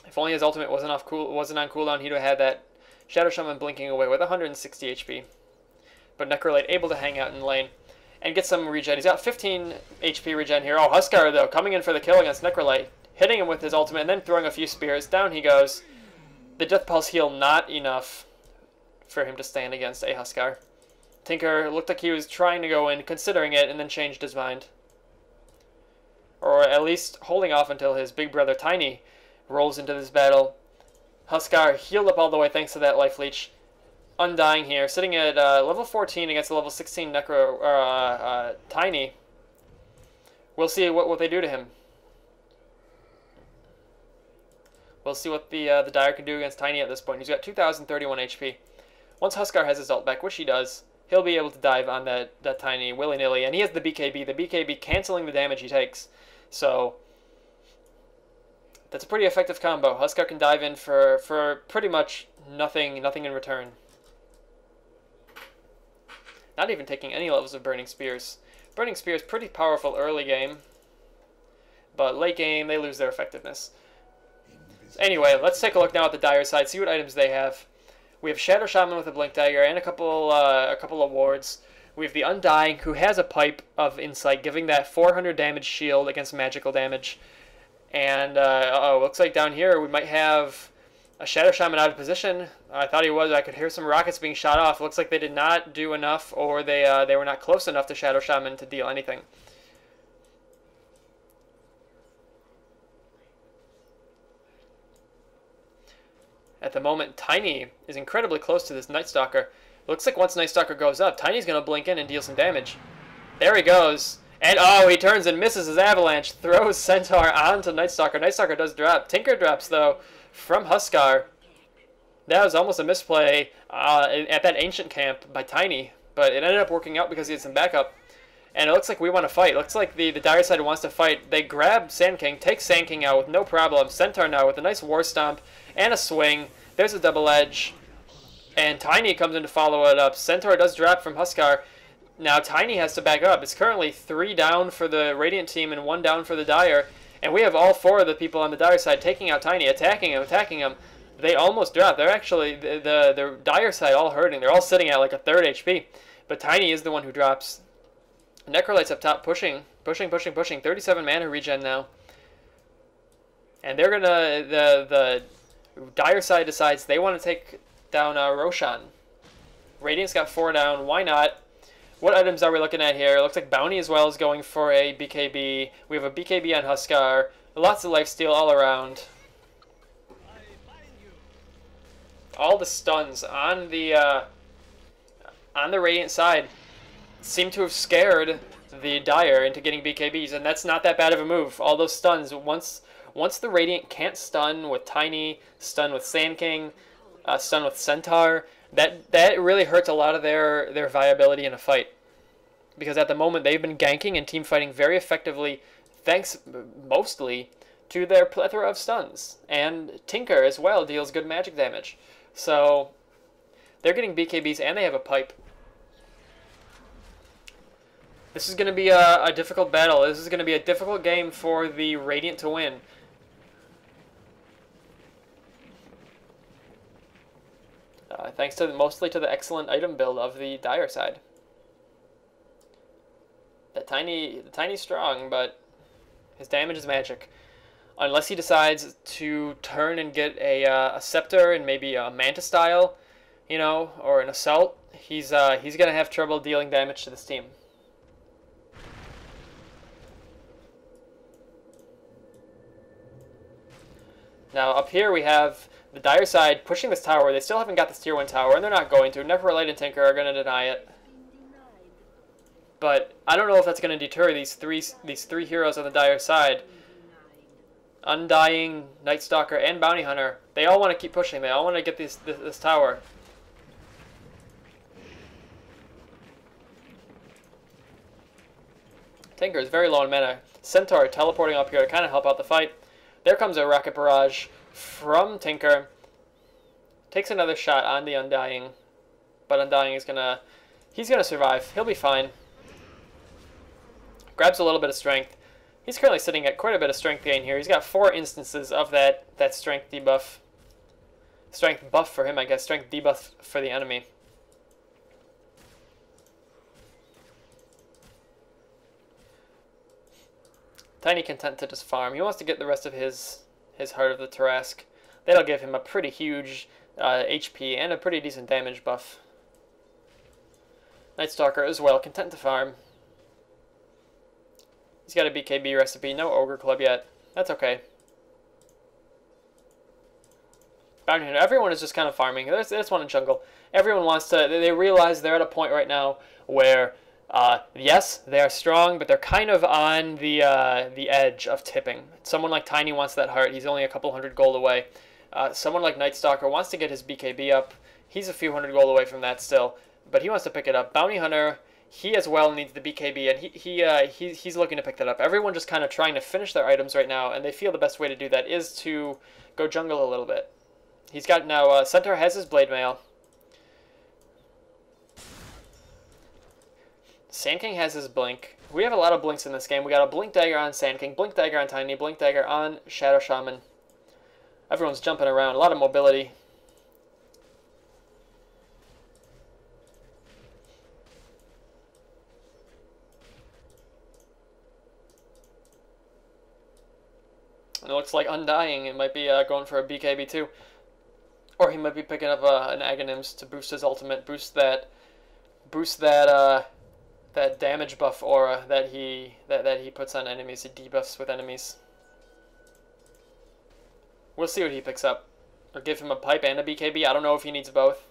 If only his ultimate wasn't on cooldown, he'd have had that Shadow Shaman blinking away with 160 HP. But Necrolite able to hang out in lane and get some regen. He's got 15 HP regen here. Oh, Huskar, though, coming in for the kill against Necrolite. Hitting him with his ultimate and then throwing a few spears. Down he goes. The Death Pulse heal not enough for him to stand against a Huskar. Tinker looked like he was trying to go in, considering it, and then changed his mind. Or at least holding off until his big brother Tiny rolls into this battle. Huskar healed up all the way thanks to that life leech. Undying here, sitting at level 14 against a level 16 Tiny. We'll see what they do to him. We'll see what the Dire can do against Tiny at this point. He's got 2,031 HP. Once Huskar has his ult back, which he does, he'll be able to dive on that Tiny willy-nilly. And he has the BKB canceling the damage he takes. So that's a pretty effective combo. Huskar can dive in for pretty much nothing in return. Not even taking any levels of Burning Spears. Burning Spears pretty powerful early game, but late game they lose their effectiveness. Anyway, let's take a look now at the Dire side, see what items they have. We have Shadow Shaman with a Blink Dagger and a couple of wards. We have the Undying, who has a Pipe of Insight, giving that 400 damage shield against magical damage. And looks like down here we might have A Shadow Shaman out of position. I thought he was. I could hear some rockets being shot off. Looks like they did not do enough, or they were not close enough to Shadow Shaman to deal anything. At the moment, Tiny is incredibly close to this Night Stalker. Looks like once Night Stalker goes up, Tiny's going to blink in and deal some damage. There he goes. And oh, he turns and misses his avalanche. Throws Centaur onto Night Stalker. Night Stalker does drop. Tinker drops, though, from Huskar. That was almost a misplay at that ancient camp by Tiny. But it ended up working out because he had some backup. And it looks like we want to fight. It looks like the dire side wants to fight. They grab Sand King, take Sand King out with no problem. Centaur now with a nice war stomp and a swing. There's a double edge. And Tiny comes in to follow it up. Centaur does drop from Huskar. Now Tiny has to back up. It's currently 3 down for the Radiant team and 1 down for the Dire. And we have all 4 of the people on the Dire side taking out Tiny, attacking him. They almost dropped. They're actually, the Dire side all hurting. They're all sitting at like a 3rd HP. But Tiny is the one who drops. Necrolight's up top, pushing. 37 mana regen now. And they're gonna, the Dire side decides they want to take down Roshan. Radiant's got 4 down, why not? What items are we looking at here? It looks like Bounty as well is going for a BKB. We have a BKB on Huskar. Lots of lifesteal all around. All the stuns on the Radiant side seem to have scared the Dire into getting BKBs, and that's not that bad of a move. All those stuns, once the Radiant can't stun with Tiny, stun with Sand King, stun with Centaur, that really hurts a lot of their viability in a fight. Because at the moment they've been ganking and team fighting very effectively, thanks mostly to their plethora of stuns. And Tinker as well deals good magic damage. So they're getting BKBs and they have a pipe. This is going to be a difficult battle. This is going to be a difficult game for the Radiant to win. Thanks to mostly to the excellent item build of the Dire side. The Tiny's strong, but his damage is magic. Unless he decides to turn and get a Scepter and maybe a Manta style, you know, or an Assault, he's gonna have trouble dealing damage to this team. Now up here we have the Dire side pushing this tower. They still haven't got this tier 1 tower, and they're not going to. Necrolight and Tinker are going to deny it. But I don't know if that's going to deter these three heroes on the Dire side. Undying, Night Stalker, and Bounty Hunter. They all want to keep pushing. They all want to get this tower. Tinker is very low in mana. Centaur teleporting up here to kind of help out the fight. There comes a Rocket Barrage from Tinker. Takes another shot on the Undying. But Undying is he's gonna survive. He'll be fine. Grabs a little bit of strength. He's currently sitting at quite a bit of strength gain here. He's got 4 instances of that strength debuff. Strength buff for him, I guess. Strength debuff for the enemy. Tiny content to just farm. He wants to get the rest of his Heart of the Tarrasque. That'll give him a pretty huge HP and a pretty decent damage buff. Night Stalker as well, content to farm. He's got a BKB recipe, no Ogre Club yet. That's okay. Bounty Hunter, everyone is just kind of farming. They just want to jungle. Everyone wants to, they realize they're at a point right now where yes, they are strong, but they're kind of on the edge of tipping. Someone like Tiny wants that heart. He's only a couple hundred gold away. Someone like Night Stalker wants to get his BKB up. He's a few hundred gold away from that still, but he wants to pick it up. Bounty Hunter, he as well needs the BKB, and he's looking to pick that up. Everyone just kind of trying to finish their items right now, and they feel the best way to do that is to go jungle a little bit. He's got now, Centaur has his Blade Mail. Sand King has his Blink. We have a lot of Blinks in this game. We got a Blink Dagger on Sand King, Blink Dagger on Tiny, Blink Dagger on Shadow Shaman. Everyone's jumping around, a lot of mobility. And it looks like Undying. It might be going for a BKB too. Or he might be picking up an Aghanims to boost his ultimate, boost that that damage buff aura that he puts on enemies. He debuffs with enemies. We'll see what he picks up. Or give him a pipe and a BKB. I don't know if he needs both.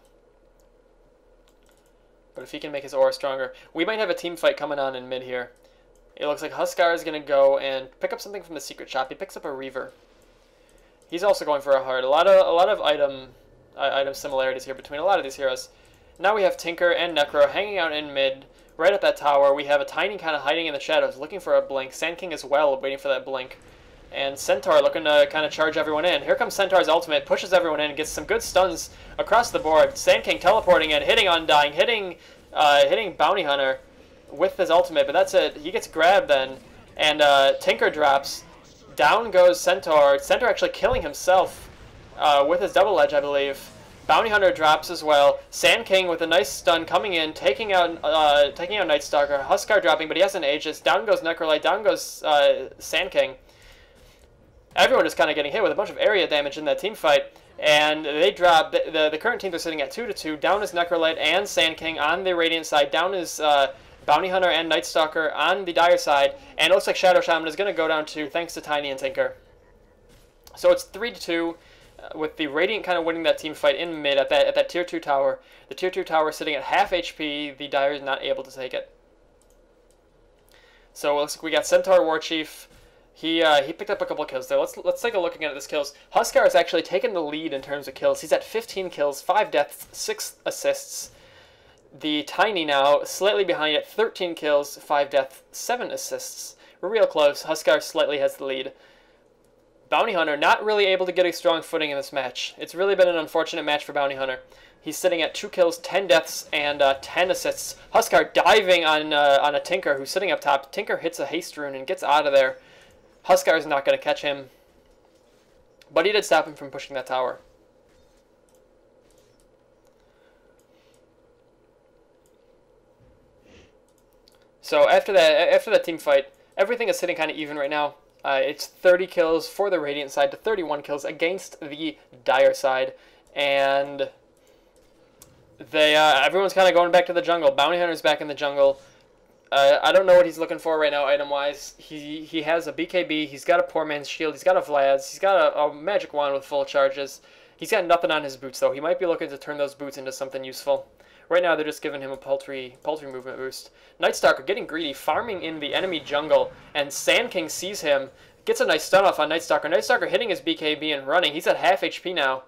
But if he can make his aura stronger. We might have a team fight coming on in mid here. It looks like Huskar is going to go and pick up something from the secret shop. He picks up a Reaver. He's also going for a heart. A lot of item similarities here between a lot of these heroes. Now we have Tinker and Necro hanging out in mid, right at that tower. We have a Tiny kind of hiding in the shadows, looking for a blink. Sand King as well, waiting for that blink. And Centaur looking to kind of charge everyone in. Here comes Centaur's ultimate, pushes everyone in, gets some good stuns across the board. Sand King teleporting in, hitting Undying, hitting Bounty Hunter with his ultimate, but that's it. He gets grabbed then, and Tinker drops. Down goes Centaur. Centaur actually killing himself with his double edge, I believe. Bounty Hunter drops as well. Sand King with a nice stun coming in, taking out Night Stalker. Huskar dropping, but he has an Aegis. Down goes Necrolite. Down goes Sand King. Everyone is kind of getting hit with a bunch of area damage in that team fight, and they drop. The current teams are sitting at 2-2. Down is Necrolite and Sand King on the Radiant side. Down is Bounty Hunter and Night Stalker on the Dire side, and it looks like Shadow Shaman is going to go down too, thanks to Tiny and Tinker. So it's 3-2, with the Radiant kind of winning that team fight in mid at that Tier 2 tower. The Tier 2 tower sitting at half HP. The Dire is not able to take it. So it looks like we got Centaur Warchief. He picked up a couple kills there. Let's take a look again at his kills. Huskar has actually taken the lead in terms of kills. He's at 15 kills, 5 deaths, 6 assists. The Tiny now slightly behind at 13 kills, 5 deaths, 7 assists. We're real close. Huskar slightly has the lead. Bounty Hunter not really able to get a strong footing in this match. It's really been an unfortunate match for Bounty Hunter. He's sitting at 2 kills, 10 deaths, and 10 assists. Huskar diving on a Tinker who's sitting up top. Tinker hits a haste rune and gets out of there. Huskar is not going to catch him, but he did stop him from pushing that tower. So after that team fight, everything is sitting kind of even right now. It's 30 kills for the Radiant side to 31 kills against the Dire side, and everyone's kind of going back to the jungle. Bounty Hunter's back in the jungle. I don't know what he's looking for right now item-wise. He has a BKB, he's got a Poor Man's Shield, he's got a Vlad's, he's got a Magic Wand with full charges. He's got nothing on his boots, though. He might be looking to turn those boots into something useful. Right now, they're just giving him a paltry movement boost. Night Stalker getting greedy, farming in the enemy jungle, and Sand King sees him, gets a nice stun off on Night Stalker. Night Stalker hitting his BKB and running. He's at half HP now.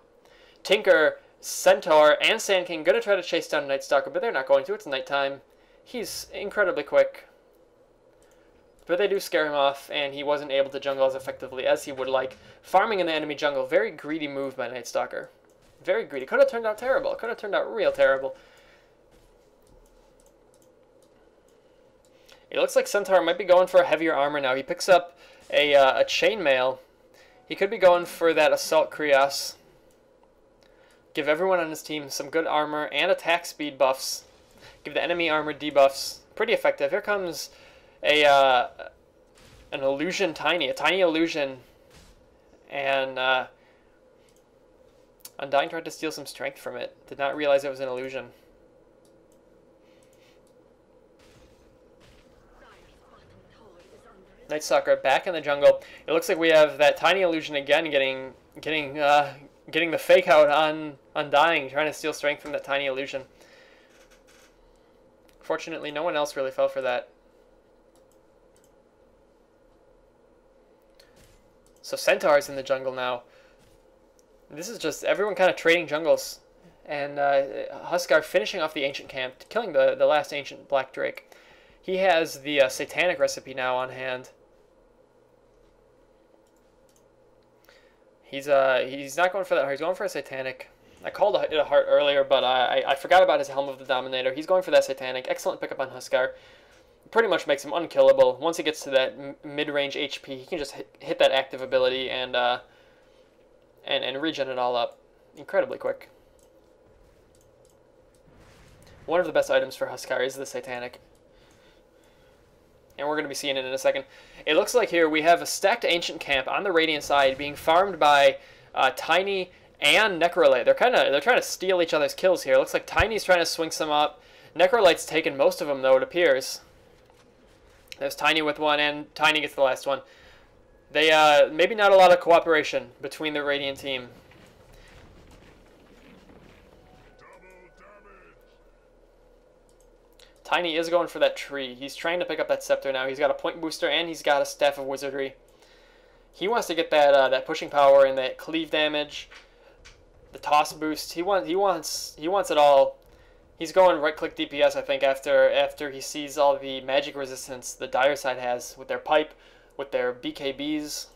Tinker, Centaur, and Sand King going to try to chase down Night Stalker, but they're not going to. It's nighttime. He's incredibly quick. But they do scare him off, and he wasn't able to jungle as effectively as he would like. Farming in the enemy jungle, very greedy move by Night Stalker. Very greedy. Could have turned out terrible. Could have turned out real terrible. It looks like Centaur might be going for a heavier armor now. He picks up a chainmail. He could be going for that Assault Krios. Give everyone on his team some good armor and attack speed buffs. Give the enemy armor debuffs. Pretty effective. Here comes an illusion Tiny. A Tiny illusion. And Undying tried to steal some strength from it. Did not realize it was an illusion. Night Stalker back in the jungle. It looks like we have that Tiny illusion again getting the fake out on Undying, trying to steal strength from that Tiny illusion. Fortunately, no one else really fell for that. So Centaur's in the jungle now. This is just everyone kind of trading jungles. And Huskar finishing off the Ancient Camp, killing the last Ancient Black Drake. He has the Satanic recipe now on hand. He's not going for that heart. He's going for a Satanic. I called it a heart earlier, but I forgot about his Helm of the Dominator. He's going for that Satanic. Excellent pickup on Huskar. Pretty much makes him unkillable. Once he gets to that mid-range HP, he can just hit that active ability and regen it all up. Incredibly quick. One of the best items for Huskar is the Satanic. And we're going to be seeing it in a second. It looks like here we have a stacked Ancient Camp on the Radiant side being farmed by Tiny and Necrolite. They're trying to steal each other's kills here. It looks like Tiny's trying to swing some up. Necrolite's taken most of them, though, it appears. There's Tiny with one, and Tiny gets the last one. They, maybe not a lot of cooperation between the Radiant team. Tiny is going for that tree. He's trying to pick up that scepter now. He's got a point booster, and he's got a staff of wizardry. He wants to get that that pushing power and that cleave damage, the toss boost. He wants it all. He's going right-click DPS, I think, after he sees all the magic resistance the dire side has with their pipe, with their BKBs.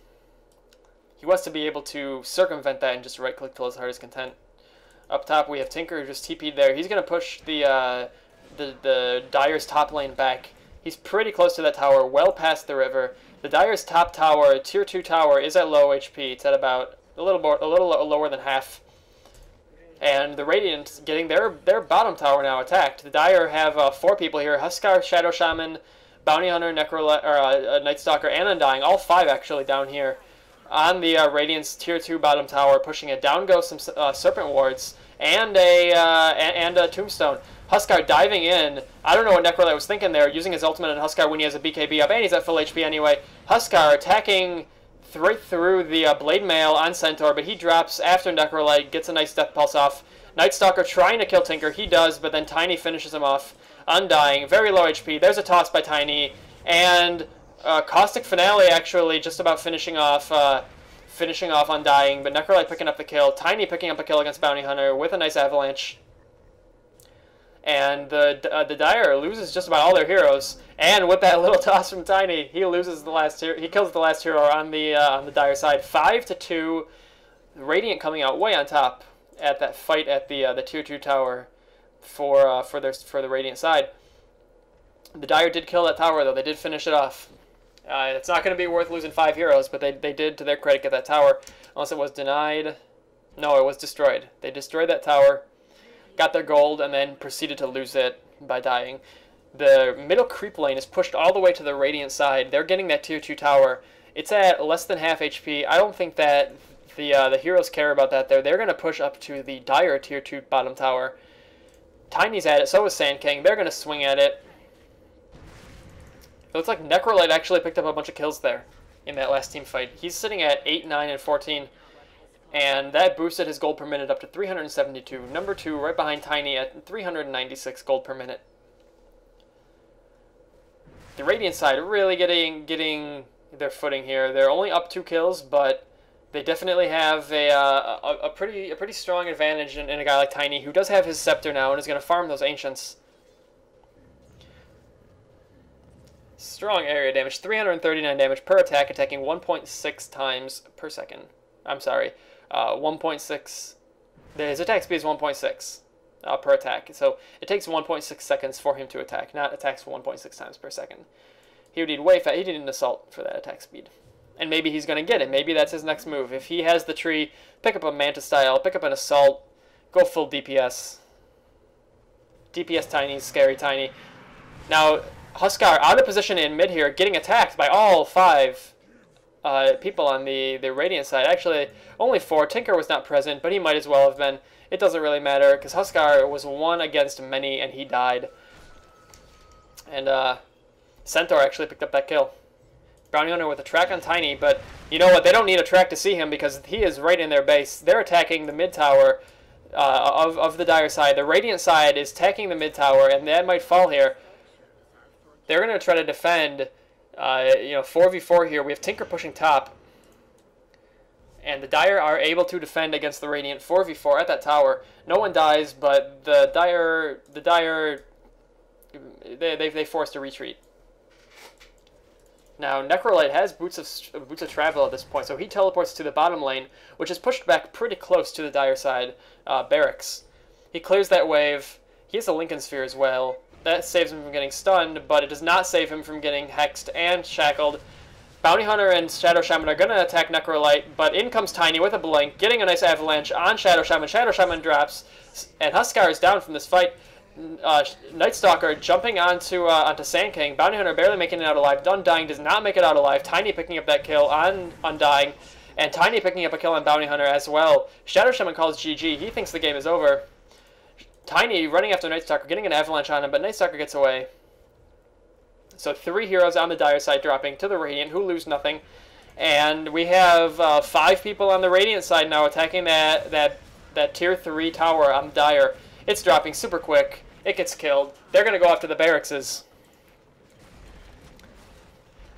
He wants to be able to circumvent that and just right-click till his heart is content. Up top, we have Tinker who just TP'd there. He's going to push the Dire's top lane back. He's pretty close to that tower, well past the river. The Dire's top tower, tier 2 tower, is at low HP. It's at about a little lower than half. And the Radiant getting their bottom tower now attacked. The Dire have 4 people here: Huskar, Shadow Shaman, Bounty Hunter, Night Stalker, and Undying. All 5 actually down here on the Radiant's tier 2 bottom tower, pushing it. Down goes some Serpent Wards and a Tombstone. Huskar diving in. I don't know what Necrolite was thinking there, using his ultimate on Huskar when he has a BKB up, and he's at full HP anyway. Huskar attacking right through the Blade Mail on Centaur, but he drops after Necrolite, gets a nice Death Pulse off. Night Stalker trying to kill Tinker. He does, but then Tiny finishes him off. Undying, very low HP. There's a toss by Tiny, and Caustic Finale actually just about finishing off Undying, but Necrolite picking up the kill. Tiny picking up a kill against Bounty Hunter with a nice Avalanche. And the Dire loses just about all their heroes, and with that little toss from Tiny, he loses the last hero. He kills the last hero on the Dire side, 5-2. Radiant coming out way on top at that fight at the tier 2 tower for the Radiant side. The Dire did kill that tower though. They did finish it off. It's not going to be worth losing 5 heroes, but they did, to their credit, get that tower. Unless it was denied. No, it was destroyed. They destroyed that tower, got their gold, and then proceeded to lose it by dying. The middle creep lane is pushed all the way to the Radiant side. They're getting that tier 2 tower. It's at less than half HP. I don't think that the heroes care about that there. They're going to push up to the Dire tier 2 bottom tower. Tiny's at it, so is Sand King. They're going to swing at it. It looks like Necrolite actually picked up a bunch of kills there in that last team fight. He's sitting at 8, 9, and 14. And that boosted his gold per minute up to 372. Number 2 right behind Tiny at 396 gold per minute. The Radiant side really getting their footing here. They're only up 2 kills, but they definitely have a pretty strong advantage in a guy like Tiny, who does have his scepter now and is going to farm those Ancients. Strong area damage, 339 damage per attack, attacking 1.6 times per second. I'm sorry. 1.6. His attack speed is 1.6 per attack, so it takes 1.6 seconds for him to attack, not attacks 1.6 times per second. He would need way fast. He need an assault for that attack speed, and maybe he's gonna get it. Maybe that's his next move. If he has the tree, pick up a Manta style, pick up an assault, go full DPS. DPS Tiny, scary Tiny. Now Huskar out of position in mid here, getting attacked by all 5. People on the Radiant side. Actually, only 4. Tinker was not present, but he might as well have been. It doesn't really matter, because Huskar was 1 against many, and he died. And Centaur actually picked up that kill. Bounty Hunter with a track on Tiny, but you know what? They don't need a track to see him, because he is right in their base. They're attacking the mid tower of the Dire side. The Radiant side is attacking the mid tower, and that might fall here. They're going to try to defend. 4v4 here. We have Tinker pushing top, and the Dire are able to defend against the Radiant 4v4 at that tower. No one dies, but the Dire they forced a retreat. Now Necrolite has boots of travel at this point, so he teleports to the bottom lane, which is pushed back pretty close to the Dire side barracks. He clears that wave. He has a Lincoln Sphere as well. That saves him from getting stunned, but it does not save him from getting hexed and shackled. Bounty Hunter and Shadow Shaman are going to attack Necrolite, but in comes Tiny with a blink, getting a nice avalanche on Shadow Shaman. Shadow Shaman drops, and Huskar is down from this fight. Night Stalker jumping onto Sand King. Bounty Hunter barely making it out alive. Undying does not make it out alive. Tiny picking up that kill on Undying. And Tiny picking up a kill on Bounty Hunter as well. Shadow Shaman calls GG. He thinks the game is over. Tiny running after Night Stalker, getting an avalanche on him, but Night Stalker gets away. So 3 heroes on the Dire side dropping to the Radiant, who lose nothing. And we have 5 people on the Radiant side now attacking that tier 3 tower on Dire. It's dropping super quick. It gets killed. They're going to go after the barracks.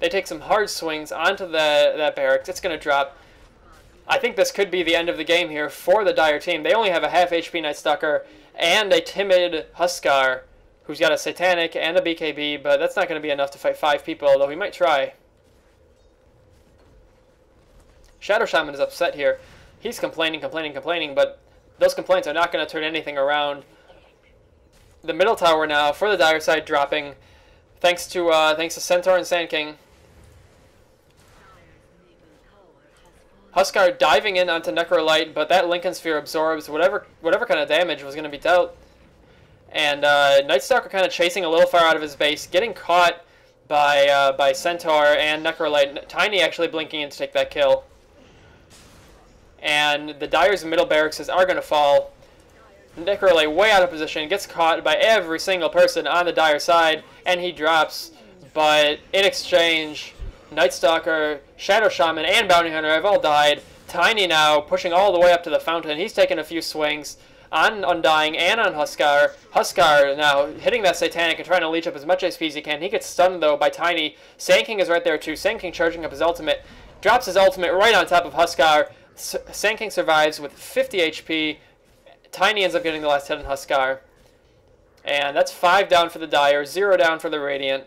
They take some hard swings onto that barracks. It's going to drop. I think this could be the end of the game here for the Dire team. They only have a half HP Night Stalker and a timid Huskar who's got a Satanic and a BKB, but that's not going to be enough to fight 5 people, although he might try. Shadow Shaman is upset here. He's complaining, but those complaints are not going to turn anything around. The middle tower now for the Dire side dropping, thanks to Centaur and Sand King. Huskar diving in onto Necrolite, but that Lincoln Sphere absorbs whatever kind of damage was going to be dealt. And Night Stalker kind of chasing a little far out of his base, getting caught by Centaur and Necrolite. Tiny actually blinking in to take that kill. And the Dire's middle barracks are going to fall. Necrolite way out of position, gets caught by every single person on the Dire side, and he drops. But in exchange, Night Stalker, Shadow Shaman, and Bounty Hunter have all died. Tiny now pushing all the way up to the fountain. He's taking a few swings on Undying and on Huskar. Huskar now hitting that Satanic and trying to leech up as much HP as he can. He gets stunned, though, by Tiny. Sand King is right there, too. Sand King charging up his ultimate. Drops his ultimate right on top of Huskar. Sand King survives with 50 HP. Tiny ends up getting the last hit on Huskar. And that's 5 down for the Dire, 0 down for the Radiant.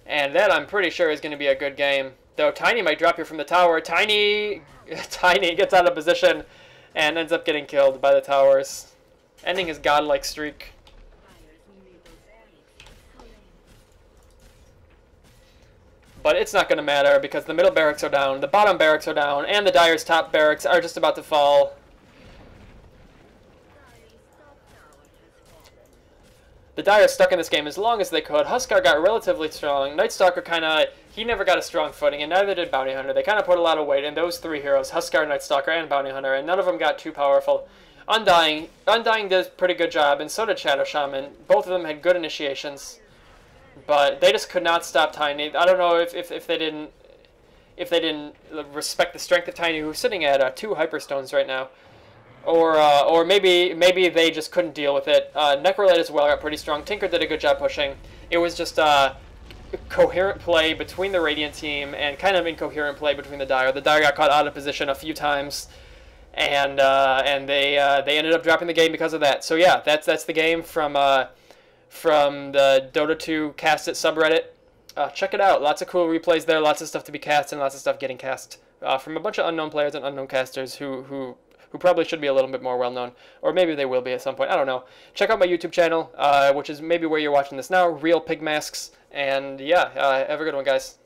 And that, I'm pretty sure, is going to be a good game. Though Tiny might drop here from the tower. Tiny gets out of position and ends up getting killed by the towers, ending his godlike streak. But it's not going to matter because the middle barracks are down, the bottom barracks are down, and the Dire's top barracks are just about to fall. The Dire stuck in this game as long as they could. Huskar got relatively strong. Night Stalker he never got a strong footing, and neither did Bounty Hunter. They kind of put a lot of weight in those 3 heroes, Huskar, Night Stalker, and Bounty Hunter, and none of them got too powerful. Undying did a pretty good job, and so did Shadow Shaman. Both of them had good initiations, but they just could not stop Tiny. I don't know if they didn't respect the strength of Tiny, who's sitting at 2 Hyperstones right now. Or maybe they just couldn't deal with it. Necrolite as well got pretty strong. Tinker did a good job pushing. It was just coherent play between the Radiant team and kind of incoherent play between the Dire. The Dire got caught out of position a few times, and they ended up dropping the game because of that. So yeah, that's the game from the Dota 2 CastIt subreddit. Check it out. Lots of cool replays there. Lots of stuff to be cast and lots of stuff getting cast from a bunch of unknown players and unknown casters who probably should be a little bit more well-known. Or maybe they will be at some point. I don't know. Check out my YouTube channel, which is maybe where you're watching this now, Real Pigmasks. And yeah, have a good one, guys.